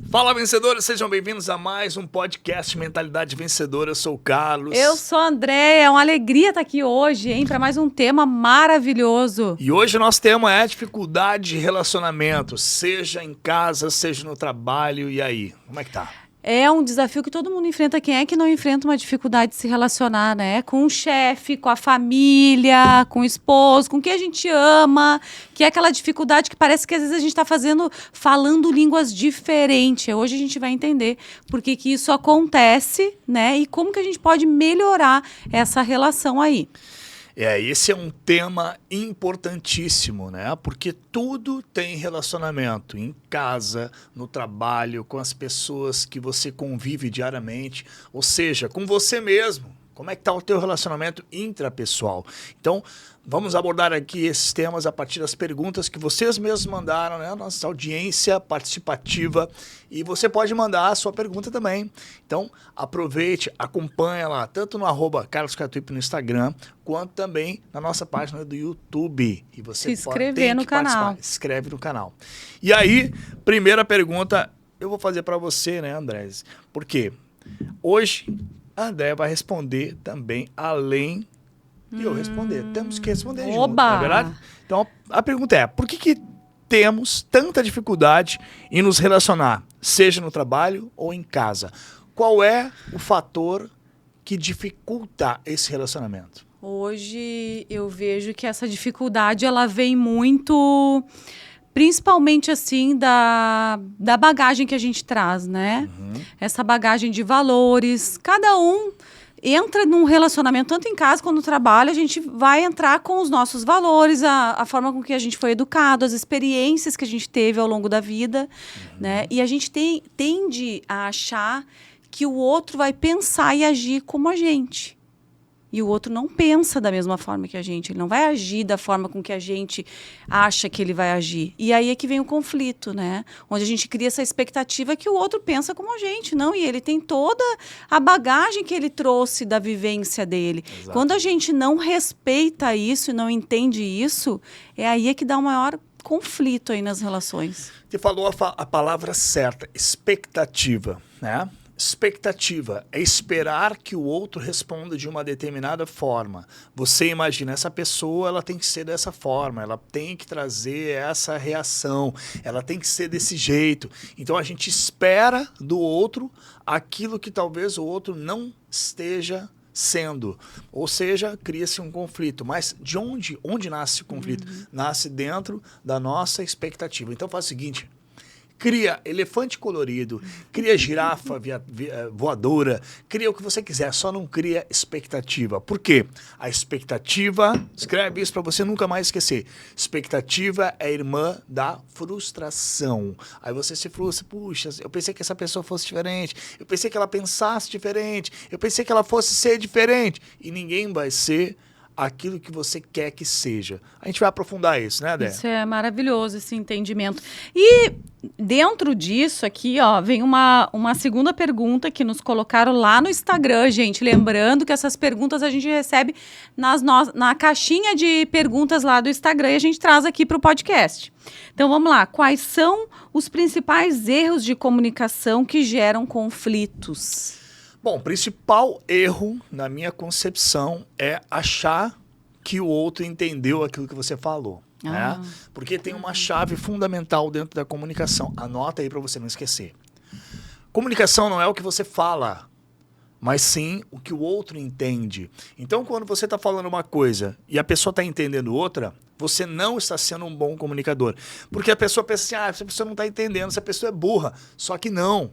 Fala, vencedores! Sejam bem-vindos a mais um podcast Mentalidade Vencedora. Eu sou o Carlos. Eu sou a Andréia. É uma alegria estar aqui hoje, hein? Para mais um tema maravilhoso. E hoje o nosso tema é dificuldade de relacionamento, seja em casa, seja no trabalho. E aí, como é que tá? É um desafio que todo mundo enfrenta. Quem é que não enfrenta uma dificuldade de se relacionar, né? Com o chefe, com a família, com o esposo, com quem a gente ama, que é aquela dificuldade que parece que às vezes a gente está falando línguas diferentes. Hoje a gente vai entender por que isso acontece, né? E como que a gente pode melhorar essa relação aí. Esse é um tema importantíssimo, né? Porque tudo tem relacionamento, em casa, no trabalho, com as pessoas que você convive diariamente, ou seja, com você mesmo. Como é que está o teu relacionamento intrapessoal? Então, vamos abordar aqui esses temas a partir das perguntas que vocês mesmos mandaram, né? Nossa audiência participativa. E você pode mandar a sua pergunta também. Então, aproveite, acompanha lá, tanto no @CarlosCatuípe no Instagram, quanto também na nossa página do YouTube. E você se inscrever no canal. Se inscreve no canal. E aí, primeira pergunta, eu vou fazer para você, né, Andrés? Por quê? Hoje a Andréia vai responder também, além de eu responder. Temos que responder junto, não é verdade? Então, a pergunta é, por que temos tanta dificuldade em nos relacionar, seja no trabalho ou em casa? Qual é o fator que dificulta esse relacionamento? Hoje eu vejo que essa dificuldade ela vem muito... Principalmente, assim, da bagagem que a gente traz, né? Essa bagagem de valores. Cada um entra num relacionamento, tanto em casa quanto no trabalho, a gente vai entrar com os nossos valores, a forma com que a gente foi educado, as experiências que a gente teve ao longo da vida, né? E a gente tende a achar que o outro vai pensar e agir como a gente. E o outro não pensa da mesma forma que a gente. Ele não vai agir da forma com que a gente acha que ele vai agir. E aí é que vem o conflito, né? Onde a gente cria essa expectativa que o outro pensa como a gente. Não, e ele tem toda a bagagem que ele trouxe da vivência dele. Exato. Quando a gente não respeita isso e não entende isso, é aí é que dá o maior conflito aí nas relações. Você falou a palavra certa, expectativa, né? Expectativa é esperar que o outro responda de uma determinada forma. Você imagina, essa pessoa ela tem que ser dessa forma, ela tem que trazer essa reação, ela tem que ser desse jeito. Então a gente espera do outro aquilo que talvez o outro não esteja sendo. Ou seja, cria-se um conflito. Mas de onde nasce o conflito? Nasce dentro da nossa expectativa. Então faz o seguinte... Cria elefante colorido, cria girafa voadora, cria o que você quiser, só não cria expectativa. Por quê? A expectativa, escreve isso para você nunca mais esquecer, expectativa é irmã da frustração. Aí você se frustra, puxa, eu pensei que essa pessoa fosse diferente, eu pensei que ela pensasse diferente, eu pensei que ela fosse ser diferente, e ninguém vai ser aquilo que você quer que seja. A gente vai aprofundar isso, né, Adé? Isso é maravilhoso, esse entendimento. E dentro disso aqui, ó, vem uma segunda pergunta que nos colocaram lá no Instagram, gente. Lembrando que essas perguntas a gente recebe na caixinha de perguntas lá do Instagram e a gente traz aqui para o podcast. Então, vamos lá. Quais são os principais erros de comunicação que geram conflitos? Bom, o principal erro, na minha concepção, é achar que o outro entendeu aquilo que você falou. Né? Porque tem uma chave fundamental dentro da comunicação. Anota aí para você não esquecer. Comunicação não é o que você fala, mas sim o que o outro entende. Então, quando você está falando uma coisa e a pessoa está entendendo outra, você não está sendo um bom comunicador. Porque a pessoa pensa assim, essa pessoa não está entendendo, essa pessoa é burra. Só que não.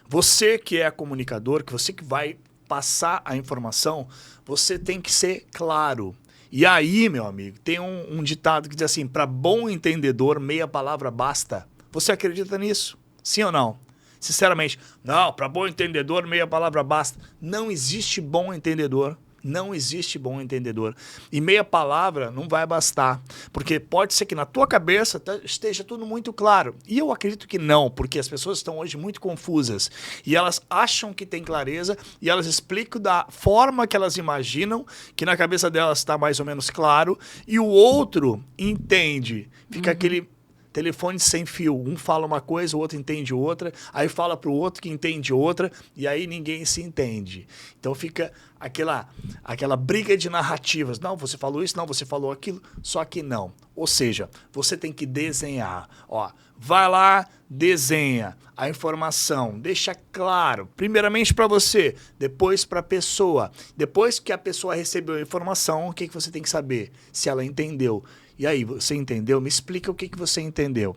Você que é comunicador, que você que vai passar a informação, você tem que ser claro. E aí, meu amigo, tem um ditado que diz assim, para bom entendedor, meia palavra basta. Você acredita nisso? Sim ou não? Sinceramente, não, para bom entendedor, meia palavra basta. Não existe bom entendedor. Não existe bom entendedor. E meia palavra não vai bastar. Porque pode ser que na tua cabeça esteja tudo muito claro. E eu acredito que não, porque as pessoas estão hoje muito confusas. E elas acham que tem clareza e elas explicam da forma que elas imaginam, que na cabeça delas está mais ou menos claro, e o outro entende. Fica aquele telefone sem fio. Um fala uma coisa, o outro entende outra, aí fala para o outro que entende outra, e aí ninguém se entende. Então fica aquela briga de narrativas. Não, você falou isso, não, você falou aquilo, só que não. Ou seja, você tem que desenhar. Ó, vai lá, desenha a informação, deixa claro, primeiramente para você, depois para a pessoa. Depois que a pessoa recebeu a informação, o que você tem que saber? Se ela entendeu. E aí, você entendeu? Me explica o que você entendeu.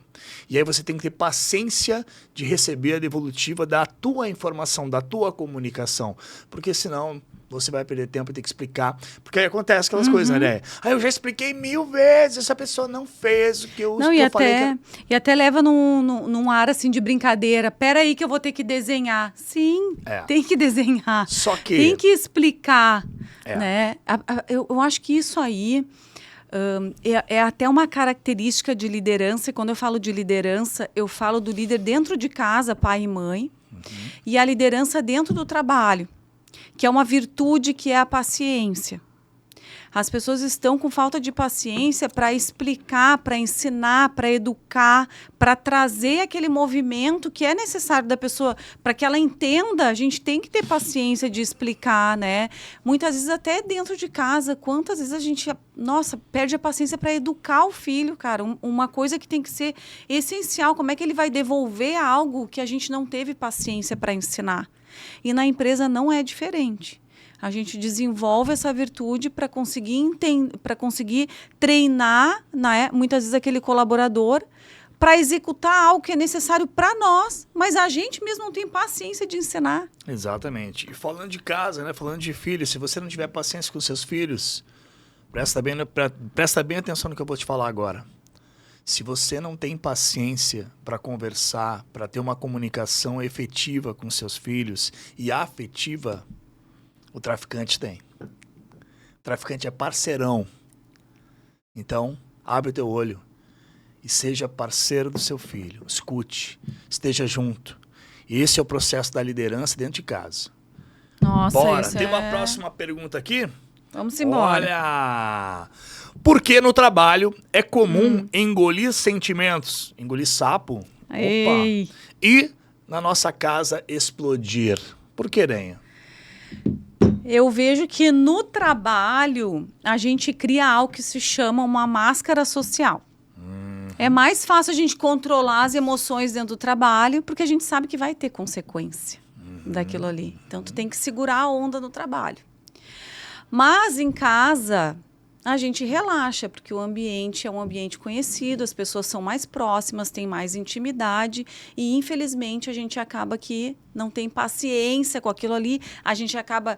E aí você tem que ter paciência de receber a devolutiva da tua informação, da tua comunicação. Porque senão você vai perder tempo e ter que explicar. Porque aí acontece aquelas coisas, né? Aí eu já expliquei 1000 vezes, essa pessoa não fez o que eu, não, que e eu até, falei. E até leva num ar assim de brincadeira. Pera aí que eu vou ter que desenhar. Sim, tem que desenhar. Só que... Tem que explicar, né? Eu acho que isso aí... é até uma característica de liderança, e quando eu falo de liderança, eu falo do líder dentro de casa, pai e mãe, e a liderança dentro do trabalho, que é uma virtude que é a paciência. As pessoas estão com falta de paciência para explicar, para ensinar, para educar, para trazer aquele movimento que é necessário da pessoa, para que ela entenda. A gente tem que ter paciência de explicar, né? Muitas vezes até dentro de casa, quantas vezes a gente, perde a paciência para educar o filho, cara. Uma coisa que tem que ser essencial. Como é que ele vai devolver algo que a gente não teve paciência para ensinar? E na empresa não é diferente. A gente desenvolve essa virtude para conseguir treinar, né, muitas vezes aquele colaborador para executar algo que é necessário para nós, mas a gente mesmo não tem paciência de ensinar. Exatamente. E falando de casa, né, falando de filhos, se você não tiver paciência com seus filhos, presta bem atenção no que eu vou te falar agora. Se você não tem paciência para conversar, para ter uma comunicação efetiva com seus filhos e afetiva, o traficante tem. O traficante é parceirão. Então, abre o teu olho e seja parceiro do seu filho. Escute, esteja junto. Esse é o processo da liderança dentro de casa. Nossa, bora, tem uma próxima pergunta aqui? Vamos embora. Olha! Por que no trabalho é comum engolir sentimentos? Engolir sapo? Ei. Opa! E na nossa casa explodir? Por que, Renha? Eu vejo que no trabalho a gente cria algo que se chama uma máscara social. É mais fácil a gente controlar as emoções dentro do trabalho, porque a gente sabe que vai ter consequência daquilo ali. Então, tu tem que segurar a onda no trabalho. Mas em casa, a gente relaxa, porque o ambiente é um ambiente conhecido, as pessoas são mais próximas, têm mais intimidade e, infelizmente, a gente acaba que não tem paciência com aquilo ali, a gente acaba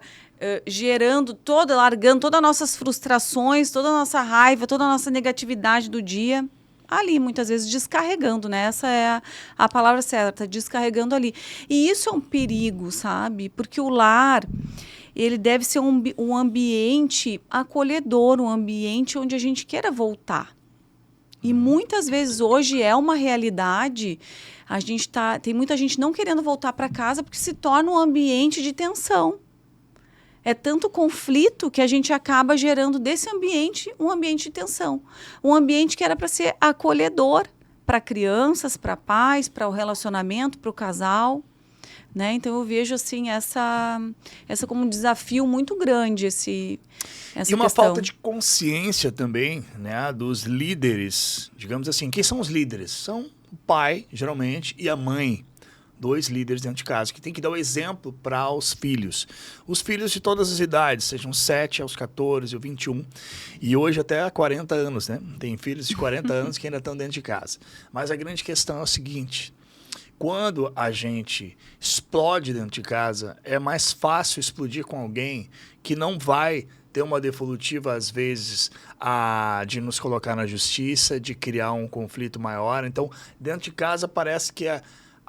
largando todas as nossas frustrações, toda a nossa raiva, toda a nossa negatividade do dia ali, muitas vezes descarregando, né? Essa é a palavra certa, descarregando ali. E isso é um perigo, sabe? Porque o lar... ele deve ser um ambiente acolhedor, um ambiente onde a gente queira voltar. E muitas vezes hoje é uma realidade, tem muita gente não querendo voltar para casa porque se torna um ambiente de tensão. É tanto conflito que a gente acaba gerando desse ambiente um ambiente de tensão. Um ambiente que era para ser acolhedor para crianças, para pais, para o relacionamento, para o casal. Né? Então eu vejo assim essa como um desafio muito grande essa e uma questão. Falta de consciência também, né, dos líderes, digamos assim. Quem são os líderes? São o pai, geralmente, e a mãe. 2 líderes dentro de casa, que tem que dar o exemplo para os filhos. Os filhos de todas as idades, sejam 7 aos 14 ou 21. E hoje até há 40 anos, né? Tem filhos de 40 anos que ainda estão dentro de casa. Mas a grande questão é o seguinte: quando a gente explode dentro de casa, é mais fácil explodir com alguém que não vai ter uma devolutiva, às vezes, de nos colocar na justiça, de criar um conflito maior. Então, dentro de casa, parece que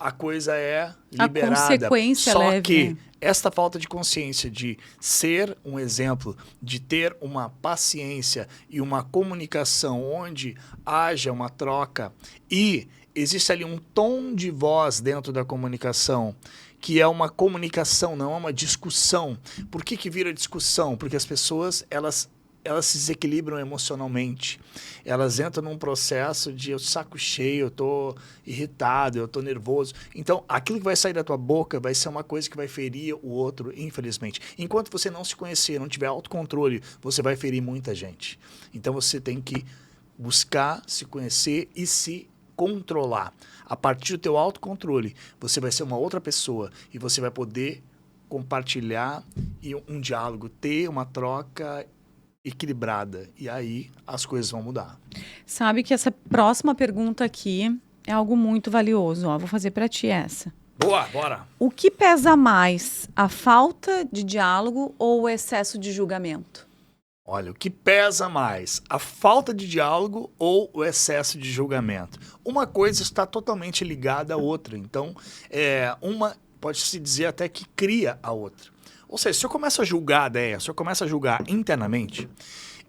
a coisa é liberada. A consequência Só leve, que né? esta falta de consciência de ser um exemplo, de ter uma paciência e uma comunicação onde haja uma troca e existe ali um tom de voz dentro da comunicação, que é uma comunicação, não é uma discussão. Por que vira discussão? Porque as pessoas, elas elas se desequilibram emocionalmente. Elas entram num processo de eu saco cheio, eu tô irritado, eu tô nervoso. Então, aquilo que vai sair da tua boca vai ser uma coisa que vai ferir o outro, infelizmente. Enquanto você não se conhecer, não tiver autocontrole, você vai ferir muita gente. Então, você tem que buscar se conhecer e se controlar. A partir do teu autocontrole, você vai ser uma outra pessoa e você vai poder compartilhar e um diálogo, ter uma troca equilibrada. E aí as coisas vão mudar. Sabe que essa próxima pergunta aqui é algo muito valioso. Ó, vou fazer para ti essa. Boa, bora! O que pesa mais, a falta de diálogo ou o excesso de julgamento? Olha, o que pesa mais, a falta de diálogo ou o excesso de julgamento? Uma coisa está totalmente ligada à outra. Então, uma pode-se dizer até que cria a outra. Ou seja, se eu começo a julgar a ideia, se eu começo a julgar internamente,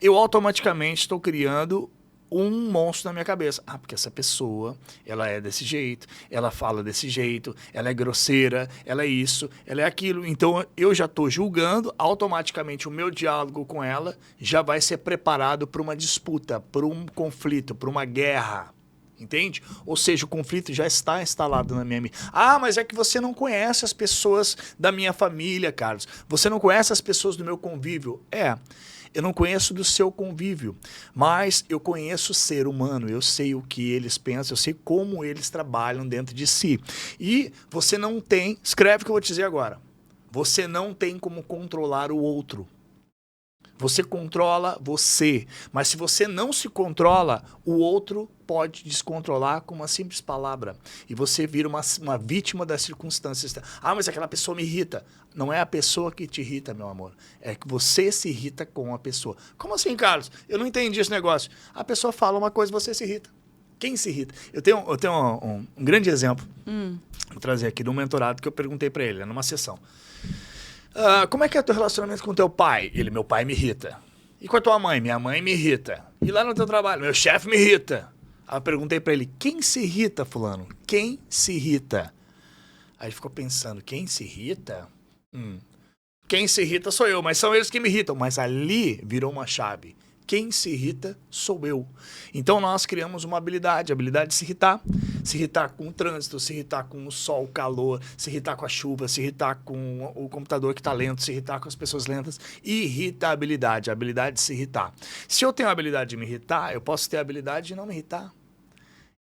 eu automaticamente estou criando um monstro na minha cabeça. Ah, porque essa pessoa, ela é desse jeito, ela fala desse jeito, ela é grosseira, ela é isso, ela é aquilo. Então, eu já estou julgando, automaticamente o meu diálogo com ela já vai ser preparado para uma disputa, para um conflito, para uma guerra. Entende? Ou seja, o conflito já está instalado na minha mente. Ah, mas é que você não conhece as pessoas da minha família, Carlos. Você não conhece as pessoas do meu convívio. Eu não conheço do seu convívio, mas eu conheço o ser humano, eu sei o que eles pensam, eu sei como eles trabalham dentro de si. E você não tem, escreve o que eu vou te dizer agora, você não tem como controlar o outro. Você controla você, mas se você não se controla, o outro pode descontrolar com uma simples palavra. E você vira uma vítima das circunstâncias. Ah, mas aquela pessoa me irrita. Não é a pessoa que te irrita, meu amor. É que você se irrita com a pessoa. Como assim, Carlos? Eu não entendi esse negócio. A pessoa fala uma coisa e você se irrita. Quem se irrita? Eu tenho um grande exemplo. Vou trazer aqui de um mentorado que eu perguntei para ele, numa sessão. Como é que é o teu relacionamento com o teu pai? Meu pai me irrita. E com a tua mãe? Minha mãe me irrita. E lá no teu trabalho? Meu chefe me irrita. Aí eu perguntei pra ele, quem se irrita, fulano? Quem se irrita? Aí ele ficou pensando, quem se irrita? Quem se irrita sou eu, mas são eles que me irritam. Mas ali virou uma chave. Quem se irrita sou eu. Então nós criamos uma habilidade, a habilidade de se irritar com o trânsito, se irritar com o sol, o calor, se irritar com a chuva, se irritar com o computador que está lento, se irritar com as pessoas lentas. Irritabilidade, a habilidade de se irritar. Se eu tenho a habilidade de me irritar, eu posso ter a habilidade de não me irritar.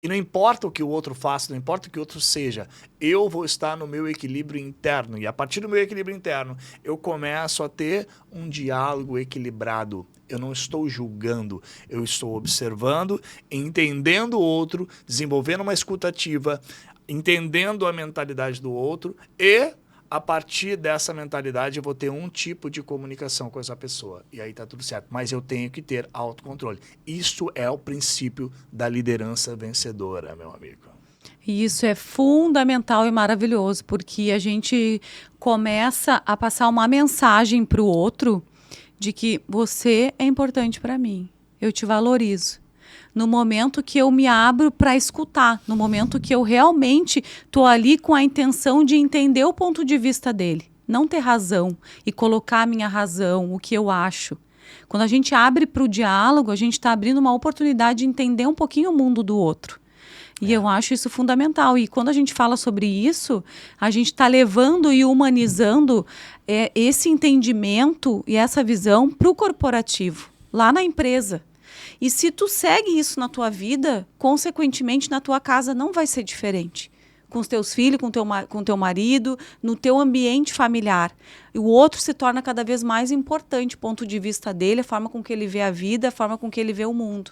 E não importa o que o outro faça, não importa o que o outro seja, eu vou estar no meu equilíbrio interno. E a partir do meu equilíbrio interno, eu começo a ter um diálogo equilibrado. Eu não estou julgando, eu estou observando, entendendo o outro, desenvolvendo uma escuta ativa, entendendo a mentalidade do outro e, a partir dessa mentalidade, eu vou ter um tipo de comunicação com essa pessoa. E aí tá tudo certo. Mas eu tenho que ter autocontrole. Isso é o princípio da liderança vencedora, meu amigo. E isso é fundamental e maravilhoso, porque a gente começa a passar uma mensagem para o outro de que você é importante para mim, eu te valorizo. No momento que eu me abro para escutar, no momento que eu realmente estou ali com a intenção de entender o ponto de vista dele, não ter razão e colocar a minha razão, o que eu acho. Quando a gente abre para o diálogo, a gente está abrindo uma oportunidade de entender um pouquinho o mundo do outro. E eu acho isso fundamental. E quando a gente fala sobre isso, a gente está levando e humanizando esse entendimento e essa visão para o corporativo, lá na empresa. E se tu segue isso na tua vida, consequentemente na tua casa não vai ser diferente. Com os teus filhos, com teu marido, no teu ambiente familiar. E o outro se torna cada vez mais importante, o ponto de vista dele, a forma com que ele vê a vida, a forma com que ele vê o mundo.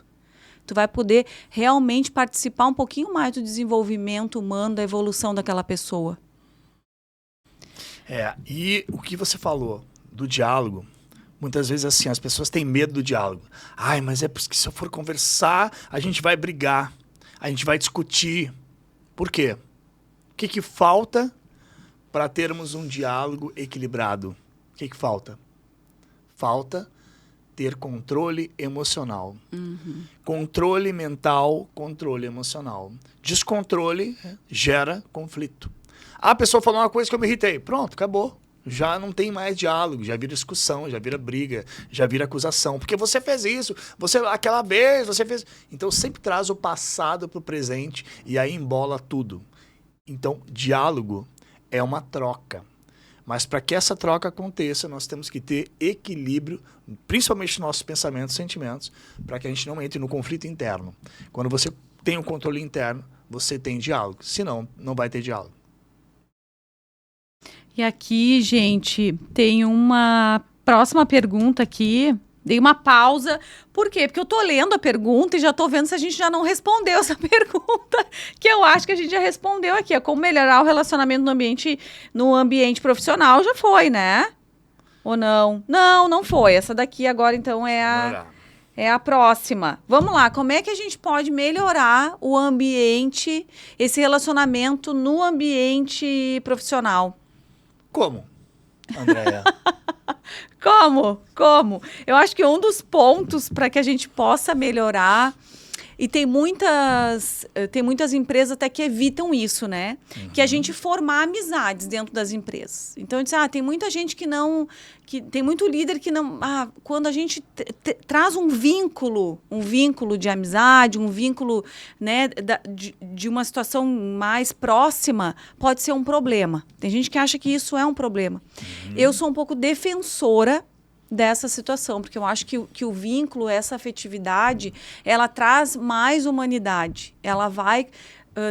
Tu vai poder realmente participar um pouquinho mais do desenvolvimento humano, da evolução daquela pessoa. E o que você falou do diálogo, muitas vezes assim, as pessoas têm medo do diálogo. Ai, mas é porque se eu for conversar, a gente vai brigar, a gente vai discutir. Por quê? O que falta para termos um diálogo equilibrado? O que falta? Falta ter controle emocional. Controle mental, controle emocional. Descontrole gera conflito. A pessoa falou uma coisa que eu me irritei. Pronto, acabou. já não tem mais diálogo, já vira discussão, já vira briga, já vira acusação. Porque você fez isso, aquela vez, você fez... Então, sempre traz o passado para o presente e aí embola tudo. Então, diálogo é uma troca. Mas para que essa troca aconteça, nós temos que ter equilíbrio, principalmente nos nossos pensamentos e sentimentos, para que a gente não entre no conflito interno. Quando você tem um controle interno, você tem diálogo. Senão, não vai ter diálogo. E aqui, gente, tem uma próxima pergunta aqui. Dei uma pausa. Por quê? Porque eu tô lendo a pergunta e já tô vendo se a gente já não respondeu essa pergunta, que eu acho que a gente já respondeu aqui. É como melhorar o relacionamento no ambiente profissional. Já foi, né? Ou não? Não foi. Essa daqui agora, então, é a próxima. Vamos lá. Como é que a gente pode melhorar o ambiente, esse relacionamento no ambiente profissional? Como, Andréia? Como? Eu acho que um dos pontos para que a gente possa melhorar, e tem muitas empresas até que evitam isso, né? Uhum. Que a gente formar amizades dentro das empresas. Então, eu disse, tem muita gente tem muito líder que não... quando a gente traz um vínculo de amizade, um vínculo, né, de uma situação mais próxima, pode ser um problema. Tem gente que acha que isso é um problema. Uhum. Eu sou um pouco defensora dessa situação, porque eu acho que o vínculo, essa afetividade, ela traz mais humanidade. Ela vai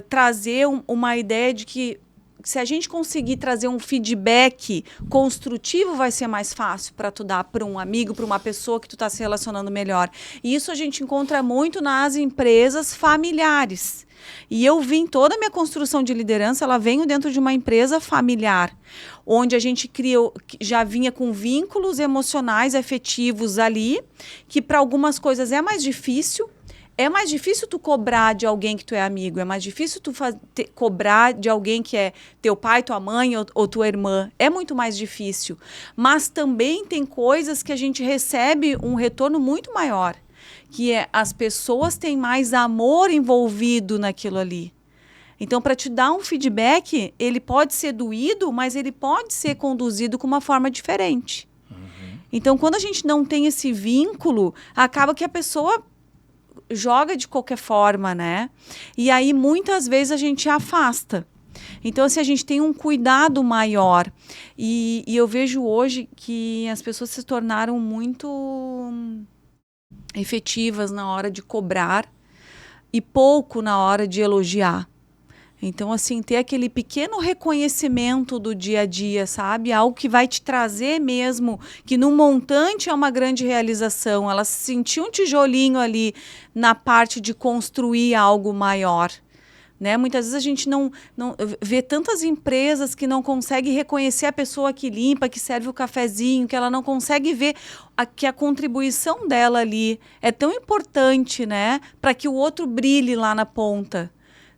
trazer uma ideia de que se a gente conseguir trazer um feedback construtivo, vai ser mais fácil para tu dar para um amigo, para uma pessoa que tu está se relacionando melhor. E isso a gente encontra muito nas empresas familiares. E eu vim, toda a minha construção de liderança, ela veio dentro de uma empresa familiar, onde a gente já vinha com vínculos emocionais, afetivos ali, que para algumas coisas é mais difícil. É mais difícil tu cobrar de alguém que tu é amigo, é mais difícil tu cobrar de alguém que é teu pai, tua mãe ou tua irmã. É muito mais difícil. Mas também tem coisas que a gente recebe um retorno muito maior, que é as pessoas têm mais amor envolvido naquilo ali. Então, para te dar um feedback, ele pode ser doído, mas ele pode ser conduzido com uma forma diferente. Uhum. Então, quando a gente não tem esse vínculo, acaba que a pessoa joga de qualquer forma, né? E aí, muitas vezes, a gente afasta. Então, assim, a gente tem um cuidado maior. E eu vejo hoje que as pessoas se tornaram muito efetivas na hora de cobrar e pouco na hora de elogiar. Então, assim, ter aquele pequeno reconhecimento do dia a dia, sabe? Algo que vai te trazer mesmo, que no montante é uma grande realização. Ela sentiu um tijolinho ali na parte de construir algo maior. Né? Muitas vezes a gente não vê tantas empresas que não conseguem reconhecer a pessoa que limpa, que serve o cafezinho, que ela não consegue ver que a contribuição dela ali é tão importante, né? Para que o outro brilhe lá na ponta.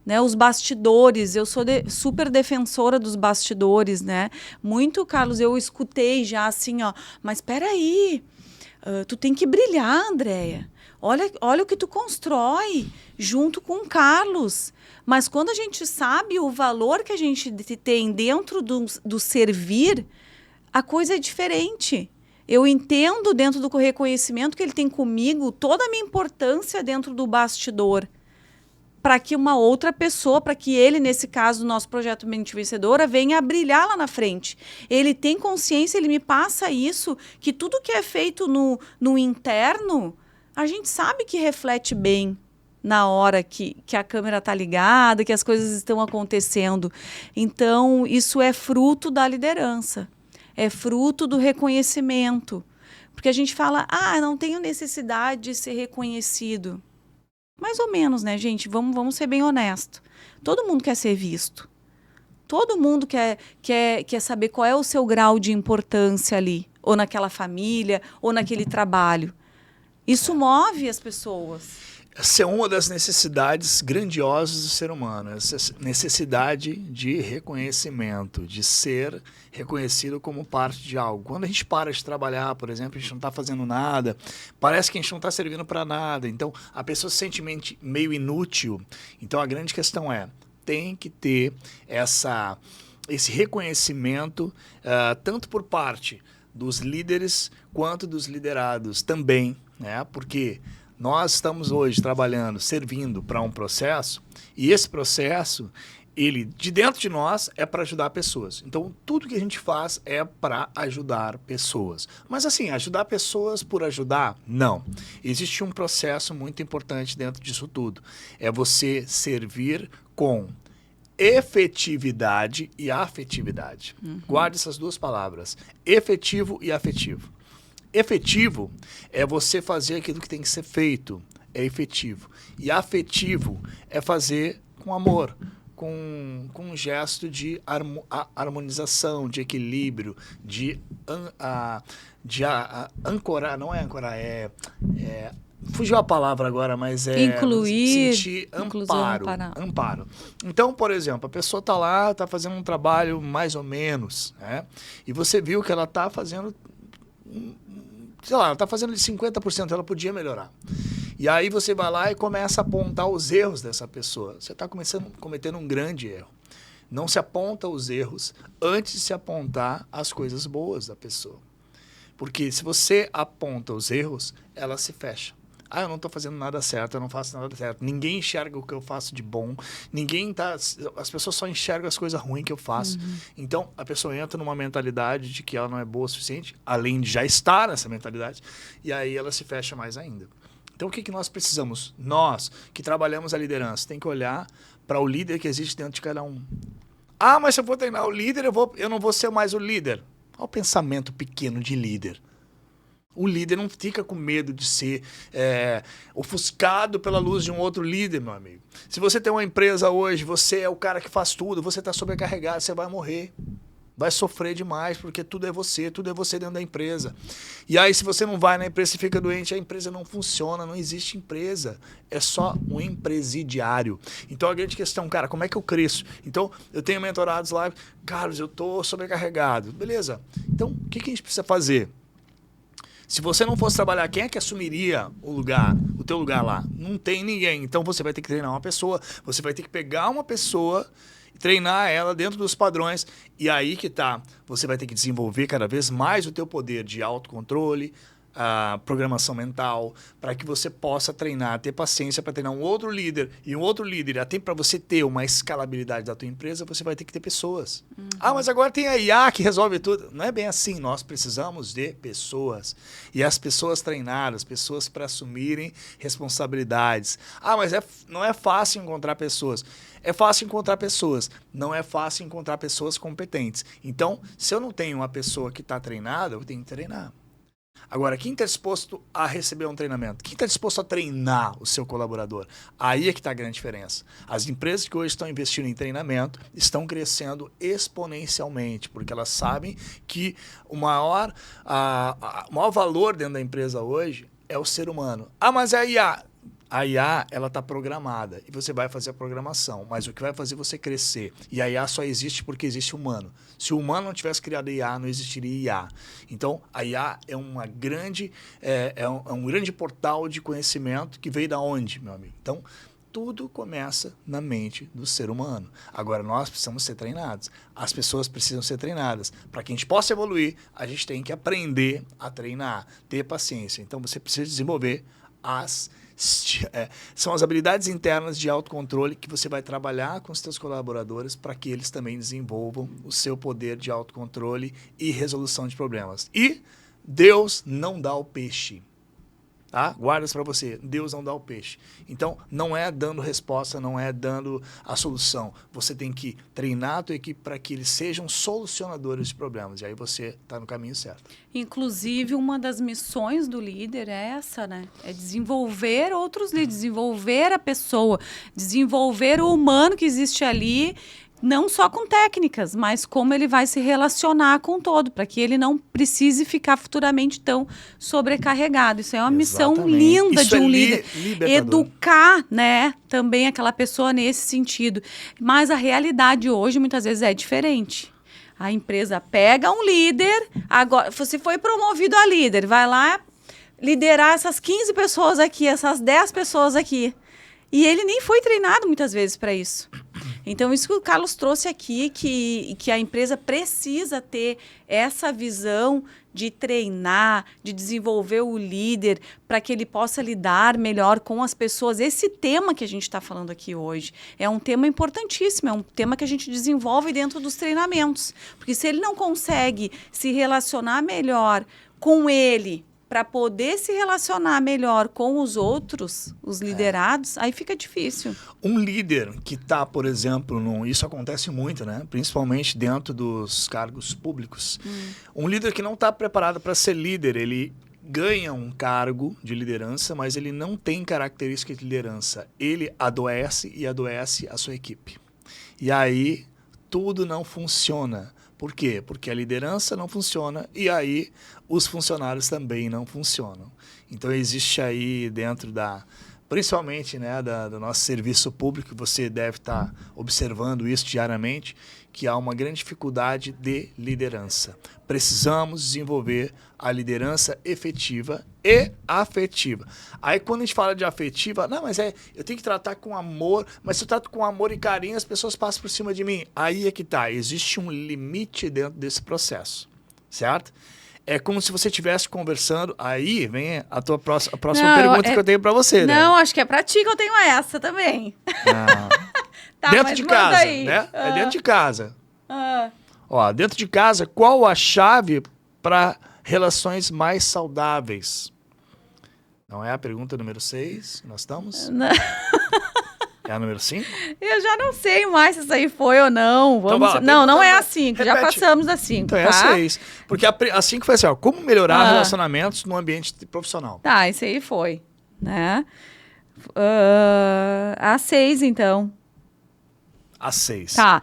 Né? Os bastidores, eu sou super defensora dos bastidores, né? Muito, Carlos, eu escutei já assim, mas espera aí, tu tem que brilhar, Andréia. Olha o que tu constrói junto com o Carlos. Mas quando a gente sabe o valor que a gente tem dentro do servir, a coisa é diferente. Eu entendo dentro do reconhecimento que ele tem comigo toda a minha importância dentro do bastidor. Para que uma outra pessoa, para que ele, nesse caso, do nosso projeto Mente Vencedora, venha a brilhar lá na frente. Ele tem consciência, ele me passa isso, que tudo que é feito no interno, a gente sabe que reflete bem na hora que a câmera está ligada, que as coisas estão acontecendo. Então, isso é fruto da liderança, é fruto do reconhecimento. Porque a gente fala, não tenho necessidade de ser reconhecido. Mais ou menos, né, gente? Vamos ser bem honestos. Todo mundo quer ser visto. Todo mundo quer saber qual é o seu grau de importância ali, ou naquela família, ou naquele trabalho. Isso move as pessoas. Essa é uma das necessidades grandiosas do ser humano, essa necessidade de reconhecimento, de ser reconhecido como parte de algo. Quando a gente para de trabalhar, por exemplo, a gente não está fazendo nada, parece que a gente não está servindo para nada, então a pessoa se sente meio inútil. Então a grande questão tem que ter esse reconhecimento, tanto por parte dos líderes quanto dos liderados também, né? Porque nós estamos hoje trabalhando, servindo para um processo, e esse processo, ele, de dentro de nós, é para ajudar pessoas. Então, tudo que a gente faz é para ajudar pessoas. Mas assim, ajudar pessoas por ajudar? Não. Existe um processo muito importante dentro disso tudo. É você servir com efetividade e afetividade. Guarde essas duas palavras. Efetivo e afetivo. Efetivo é você fazer aquilo que tem que ser feito. É efetivo. E afetivo é fazer com amor, com um gesto de harmonização, de equilíbrio, de ancorar, não é ancorar, fugiu a palavra agora, mas é incluir, sentir amparo. Então, por exemplo, a pessoa está lá, está fazendo um trabalho mais ou menos, né? E você viu que ela está fazendo, sei lá, ela está fazendo de 50%, ela podia melhorar. E aí você vai lá e começa a apontar os erros dessa pessoa. Você está cometendo um grande erro. Não se aponta os erros antes de se apontar as coisas boas da pessoa. Porque se você aponta os erros, ela se fecha. Ah, eu não estou fazendo nada certo, eu não faço nada certo. Ninguém enxerga o que eu faço de bom. As pessoas só enxergam as coisas ruins que eu faço. Então, a pessoa entra numa mentalidade de que ela não é boa o suficiente, além de já estar nessa mentalidade, e aí ela se fecha mais ainda. Então, o que nós precisamos? Nós, que trabalhamos a liderança, tem que olhar para o líder que existe dentro de cada um. Ah, mas se eu vou treinar o líder, eu não vou ser mais o líder. Olha o pensamento pequeno de líder. O líder não fica com medo de ser ofuscado pela luz de um outro líder, meu amigo. Se você tem uma empresa hoje, você é o cara que faz tudo, você está sobrecarregado, você vai morrer. Vai sofrer demais, porque tudo é você dentro da empresa. E aí, se você não vai na empresa, você fica doente, a empresa não funciona, não existe empresa. É só um empresidiário. Então, a grande questão, cara, como é que eu cresço? Então, eu tenho mentorados lá, Carlos, eu estou sobrecarregado. Beleza. Então, o que a gente precisa fazer? Se você não fosse trabalhar, quem é que assumiria o teu lugar lá? Não tem ninguém. Então, você vai ter que treinar uma pessoa, você vai ter que pegar uma pessoa, treinar ela dentro dos padrões, e aí que tá, você vai ter que desenvolver cada vez mais o teu poder de autocontrole, a programação mental, para que você possa treinar, ter paciência para treinar um outro líder, e um outro líder, até para você ter uma escalabilidade da tua empresa, você vai ter que ter pessoas. Ah, mas agora tem a IA que resolve tudo. Não é bem assim, nós precisamos de pessoas, e as pessoas treinadas, pessoas para assumirem responsabilidades. Ah, mas não é fácil encontrar pessoas. É fácil encontrar pessoas, não é fácil encontrar pessoas competentes. Então, se eu não tenho uma pessoa que está treinada, eu tenho que treinar. Agora, quem está disposto a receber um treinamento? Quem está disposto a treinar o seu colaborador? Aí é que está a grande diferença. As empresas que hoje estão investindo em treinamento estão crescendo exponencialmente, porque elas sabem que o maior valor dentro da empresa hoje é o ser humano. Ah, mas é a IA. A IA, ela está programada e você vai fazer a programação, mas o que vai fazer você crescer? E a IA só existe porque existe humano. Se o humano não tivesse criado a IA, não existiria IA. Então, a IA é um grande portal de conhecimento que veio da onde, meu amigo? Então, tudo começa na mente do ser humano. Agora, nós precisamos ser treinados. As pessoas precisam ser treinadas. Para que a gente possa evoluir, a gente tem que aprender a treinar, ter paciência. Então, você precisa desenvolver são as habilidades internas de autocontrole que você vai trabalhar com os seus colaboradores para que eles também desenvolvam o seu poder de autocontrole e resolução de problemas. E Deus não dá o peixe. Tá? Guarda isso para você. Deus não dá o peixe. Então, não é dando resposta, não é dando a solução. Você tem que treinar a tua equipe para que eles sejam solucionadores de problemas. E aí você está no caminho certo. Inclusive, uma das missões do líder é essa, né? É desenvolver outros líderes, desenvolver a pessoa, desenvolver o humano que existe ali, não só com técnicas, mas como ele vai se relacionar com o todo, para que ele não precise ficar futuramente tão sobrecarregado. Isso é uma missão linda de um líder. Educar, né, também aquela pessoa nesse sentido. Mas a realidade hoje, muitas vezes, é diferente. A empresa pega um líder, agora você foi promovido a líder, vai lá liderar essas 15 pessoas aqui, essas 10 pessoas aqui. E ele nem foi treinado muitas vezes para isso. Então, isso que o Carlos trouxe aqui, que a empresa precisa ter essa visão de treinar, de desenvolver o líder para que ele possa lidar melhor com as pessoas. Esse tema que a gente está falando aqui hoje é um tema importantíssimo, é um tema que a gente desenvolve dentro dos treinamentos. Porque se ele não consegue se relacionar melhor com ele, para poder se relacionar melhor com os outros, os liderados, aí fica difícil. Um líder que está, por exemplo, isso acontece muito, né? Principalmente dentro dos cargos públicos. Um líder que não está preparado para ser líder, ele ganha um cargo de liderança, mas ele não tem características de liderança. Ele adoece e adoece a sua equipe. E aí tudo não funciona. Por quê? Porque a liderança não funciona e aí os funcionários também não funcionam. Então existe aí dentro principalmente, né, do nosso serviço público, você deve estar observando isso diariamente, que há uma grande dificuldade de liderança. Precisamos desenvolver a liderança efetiva e afetiva. Aí quando a gente fala de afetiva, não, mas eu tenho que tratar com amor, mas se eu trato com amor e carinho, as pessoas passam por cima de mim. Aí é que tá, existe um limite dentro desse processo, certo? É como se você estivesse conversando, aí vem a próxima pergunta que eu tenho para você, né? Não, acho que é para ti que eu tenho essa também. Tá, dentro de casa, aí. Né? É dentro de casa. Ó, dentro de casa, qual a chave para relações mais saudáveis? Não é a pergunta número 6, nós estamos? Não. É a número 5? Eu já não sei mais se isso aí foi ou não. Então, não é a 5, já passamos da 5, então é a 6. Porque a 5 foi assim, ó, como melhorar relacionamentos no ambiente profissional. Tá, esse aí foi, né? A 6, então. A 6. Tá.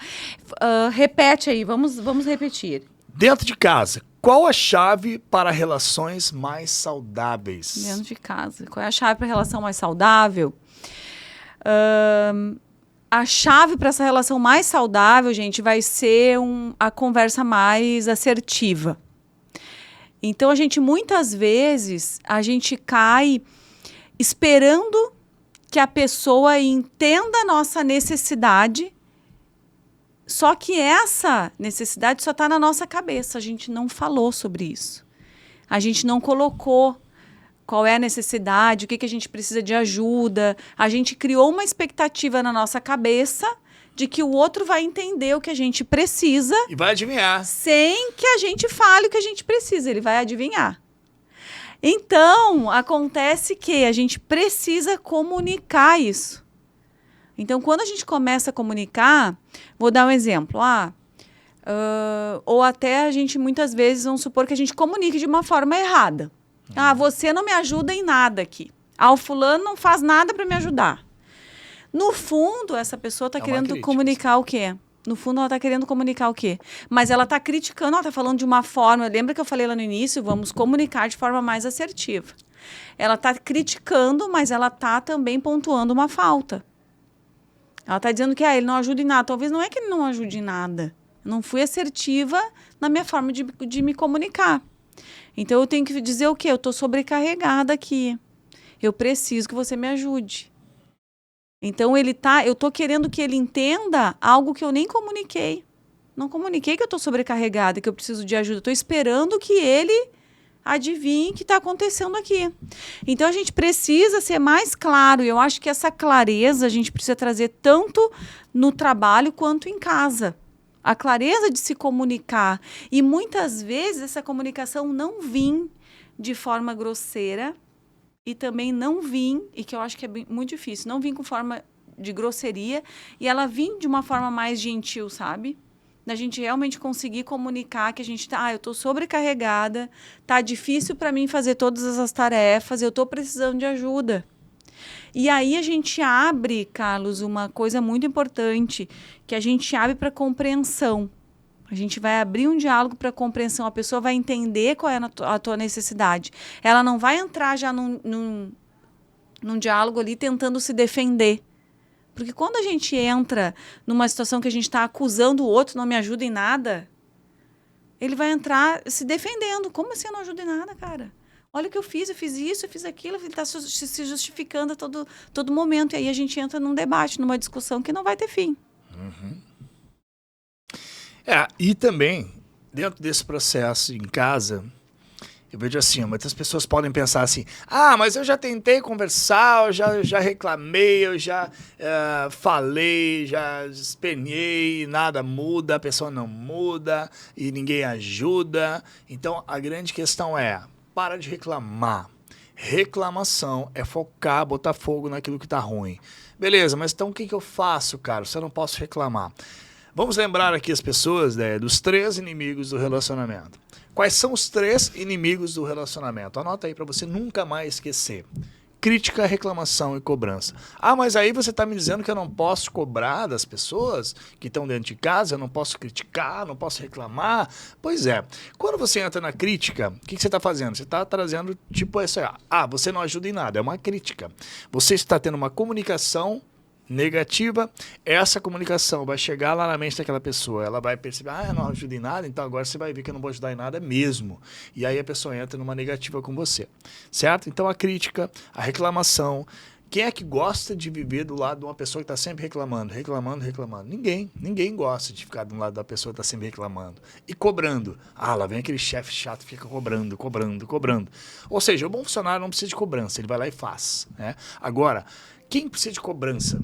Repete aí, vamos repetir. Dentro de casa, qual a chave para relações mais saudáveis? Dentro de casa, qual é a chave para relação mais saudável? A chave para essa relação mais saudável, gente, vai ser a conversa mais assertiva. Então, muitas vezes, a gente cai esperando que a pessoa entenda a nossa necessidade, só que essa necessidade só está na nossa cabeça. A gente não falou sobre isso. A gente não colocou qual é a necessidade, o que a gente precisa de ajuda. A gente criou uma expectativa na nossa cabeça de que o outro vai entender o que a gente precisa. E vai adivinhar. Sem que a gente fale o que a gente precisa. Ele vai adivinhar. Então, acontece que a gente precisa comunicar isso. Então, quando a gente começa a comunicar, vou dar um exemplo. Ou até muitas vezes, vamos supor que a gente comunique de uma forma errada. Você não me ajuda em nada aqui. O fulano não faz nada para me ajudar. No fundo, essa pessoa está querendo comunicar o quê? No fundo, ela está querendo comunicar o quê? Mas ela está criticando, ela está falando de uma forma... Lembra que eu falei lá no início? Vamos comunicar de forma mais assertiva. Ela está criticando, mas ela está também pontuando uma falta. Ela está dizendo que ele não ajuda em nada. Talvez não é que ele não ajude em nada. Eu não fui assertiva na minha forma de me comunicar. Então, eu tenho que dizer o quê? Eu estou sobrecarregada aqui. Eu preciso que você me ajude. Então, eu estou querendo que ele entenda algo que eu nem comuniquei. Não comuniquei que eu estou sobrecarregada, que eu preciso de ajuda. Estou esperando que ele adivinhe o que está acontecendo aqui. Então, a gente precisa ser mais claro. Eu acho que essa clareza a gente precisa trazer tanto no trabalho quanto em casa. A clareza de se comunicar. E muitas vezes essa comunicação não vem de forma grosseira e também não vem, e que eu acho que é muito difícil, não vem com forma de grosseria e ela vem de uma forma mais gentil, sabe? Da gente realmente conseguir comunicar que a gente eu estou sobrecarregada, tá difícil para mim fazer todas essas tarefas, eu estou precisando de ajuda. E aí a gente abre, Carlos, uma coisa muito importante, que a gente abre para compreensão. A gente vai abrir um diálogo para compreensão, a pessoa vai entender qual é a tua necessidade. Ela não vai entrar já num diálogo ali tentando se defender. Porque quando a gente entra numa situação que a gente está acusando o outro, não me ajuda em nada, ele vai entrar se defendendo. Como assim eu não ajudo em nada, cara? Olha o que eu fiz isso, eu fiz aquilo. Ele está se justificando a todo momento. E aí a gente entra num debate, numa discussão que não vai ter fim. E também, dentro desse processo em casa, eu vejo assim, muitas pessoas podem pensar assim, mas eu já tentei conversar, eu já reclamei, eu já falei, já esperneei, nada muda, a pessoa não muda e ninguém ajuda. Então, a grande questão é, para de reclamar. Reclamação é focar, botar fogo naquilo que está ruim. Beleza, mas então o que eu faço, cara? Se eu não posso reclamar. Vamos lembrar aqui as pessoas, né, dos 3 inimigos do relacionamento. Quais são os 3 inimigos do relacionamento? Anota aí para você nunca mais esquecer. Crítica, reclamação e cobrança. Mas aí você está me dizendo que eu não posso cobrar das pessoas que estão dentro de casa, eu não posso criticar, não posso reclamar. Pois é, quando você entra na crítica, o que você está fazendo? Você está trazendo tipo isso aí, você não ajuda em nada, é uma crítica. Você está tendo uma comunicação negativa, essa comunicação vai chegar lá na mente daquela pessoa, ela vai perceber, eu não ajudo em nada, então agora você vai ver que eu não vou ajudar em nada mesmo. E aí a pessoa entra numa negativa com você, certo? Então a crítica, a reclamação, quem é que gosta de viver do lado de uma pessoa que está sempre reclamando? Ninguém gosta de ficar do lado da pessoa que está sempre reclamando. E cobrando. Lá vem aquele chefe chato, fica cobrando. Ou seja, o bom funcionário não precisa de cobrança, ele vai lá e faz, né? Agora, quem precisa de cobrança?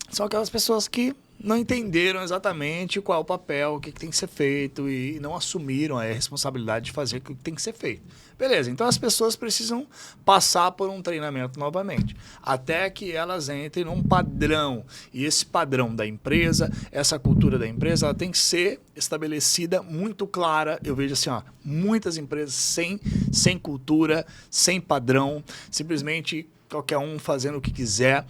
São aquelas pessoas que não entenderam exatamente qual é o papel, o que tem que ser feito e não assumiram a responsabilidade de fazer o que tem que ser feito. Beleza, então as pessoas precisam passar por um treinamento novamente, até que elas entrem num padrão. E esse padrão da empresa, essa cultura da empresa, ela tem que ser estabelecida muito clara. Eu vejo assim, muitas empresas sem cultura, sem padrão, simplesmente qualquer um fazendo o que quiser.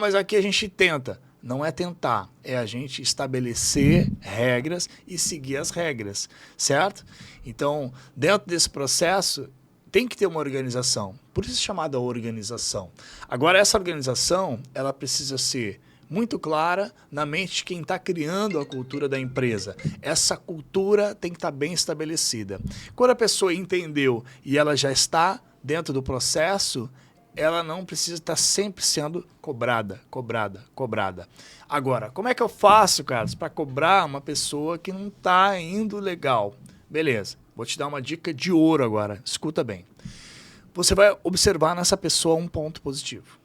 Mas aqui a gente tenta. Não é tentar, é a gente estabelecer regras e seguir as regras, certo? Então, dentro desse processo, tem que ter uma organização. Por isso é chamada organização. Agora, essa organização, ela precisa ser muito clara na mente de quem está criando a cultura da empresa. Essa cultura tem que estar bem estabelecida. Quando a pessoa entendeu e ela já está dentro do processo, ela não precisa estar sempre sendo cobrada. Agora, como é que eu faço, Carlos, para cobrar uma pessoa que não está indo legal? Beleza, vou te dar uma dica de ouro agora, escuta bem. Você vai observar nessa pessoa um ponto positivo.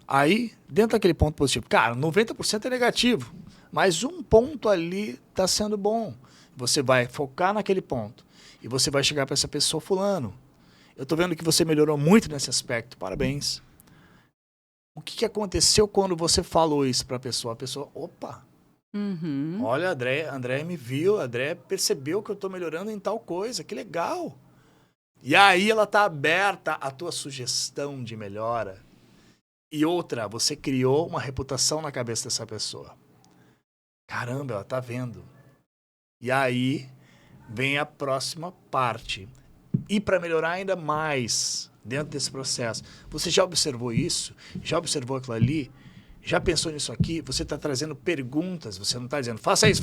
Aí, dentro daquele ponto positivo, cara, 90% é negativo, mas um ponto ali está sendo bom. Você vai focar naquele ponto e você vai chegar para essa pessoa, fulano, eu estou vendo que você melhorou muito nesse aspecto. Parabéns. O que aconteceu quando você falou isso para a pessoa? A pessoa, opa, olha, André me viu, André percebeu que eu estou melhorando em tal coisa, que legal. E aí ela está aberta à tua sugestão de melhora. E outra, você criou uma reputação na cabeça dessa pessoa. Caramba, ela está vendo. E aí vem a próxima parte. E para melhorar ainda mais dentro desse processo, você já observou isso? Já observou aquilo ali? Já pensou nisso aqui? Você está trazendo perguntas, você não está dizendo faça isso.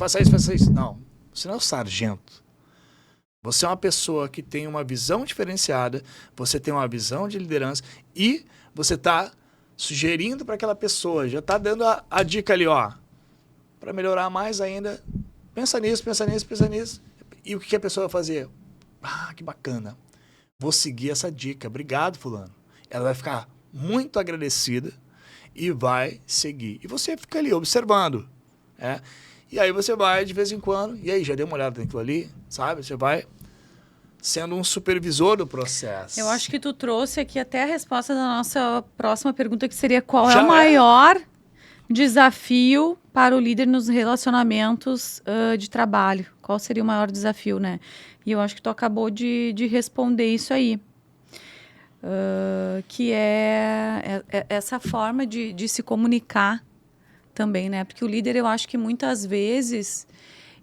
Não, você não é o sargento. Você é uma pessoa que tem uma visão diferenciada, você tem uma visão de liderança e você está sugerindo para aquela pessoa, já está dando a dica ali, para melhorar mais ainda, pensa nisso. E o que a pessoa vai fazer? Que bacana. Vou seguir essa dica. Obrigado, fulano. Ela vai ficar muito agradecida e vai seguir. E você fica ali observando. E aí você vai de vez em quando. E aí, já deu uma olhada naquilo ali? Sabe? Você vai sendo um supervisor do processo. Eu acho que tu trouxe aqui até a resposta da nossa próxima pergunta, que seria qual é o maior desafio para o líder nos relacionamentos de trabalho? Qual seria o maior desafio, né? E eu acho que tu acabou de responder isso aí. Que é essa forma de se comunicar também, né? Porque o líder, eu acho que muitas vezes